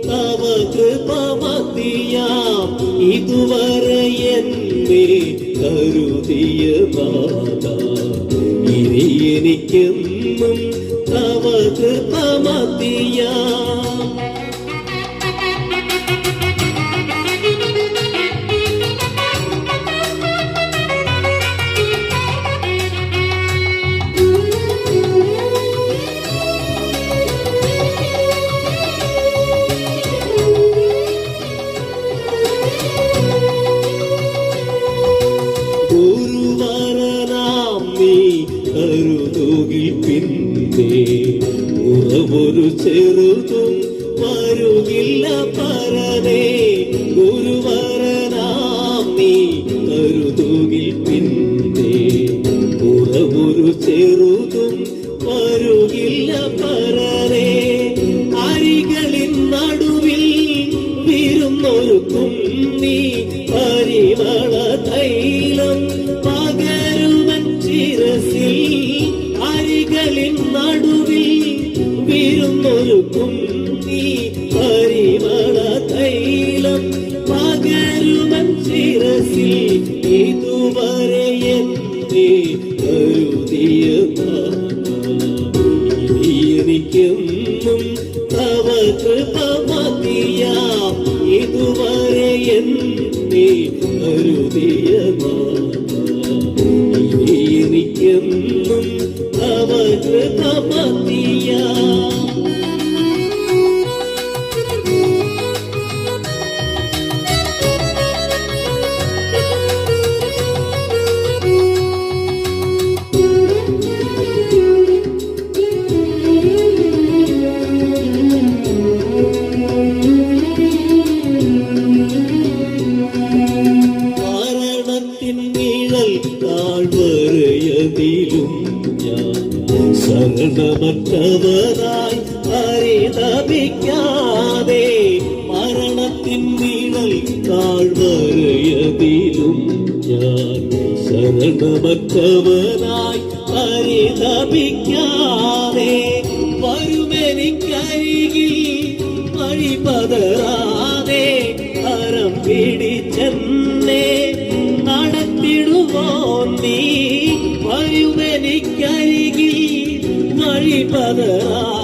തവ കൃപ മതിയാം ഇതുവരെ എന്നെ കരുതിയ നാഥ. ഇനി എനിക്കെന്നും തവ കൃപ മതിയാം. ഗുരുവരനാം നീ കരുതുകിൽ പിന്നെ ഉറവൊരു ചെറുതും വരുകില്ല പരനേ. ഗുരുവരനാം നീ കരുതുകിൽ പിന്നെ ഉറവൊരു ചെറുതും വരുകില്ല പരനേ. അരികളിൻ നടുവിൽ വിരുന്നൊരുക്കും നീ പരിമള തൈലം പകരുവൻ ശിരസിൽ. അരികളിൻ നടുവിൽ വിരുന്നൊരുക്കും നീ പരിമള തൈലം പകരുവൻ ശിരസിൽ. ഇതുവരെ എന്നെ കരുതിയ ഇനി എനിക്കെന്നും തവ കൃപ മതിയാം ഇതുവരെ എന്നെ കരുതിയ ഇനി എനിക്കെന്നും തവ കൃപ മതിയാം. താഴ്വരയതിലും ഞാൻ ശരണമറ്റവനായി പരിതപിക്കാതെ. മരണത്തിൻ നിഴൽ താഴ്വരയതിലും ഞാൻ ശരണമറ്റവനായി പരിതപിക്കാതെ. വരുമെനിക്കരികിൽ വഴി പതറാതെ കരം പിടിച്ചെന്നെ നടത്തിടുമോ നീ. വരുമെനിക്കരികിൽ വഴി പതറാതെ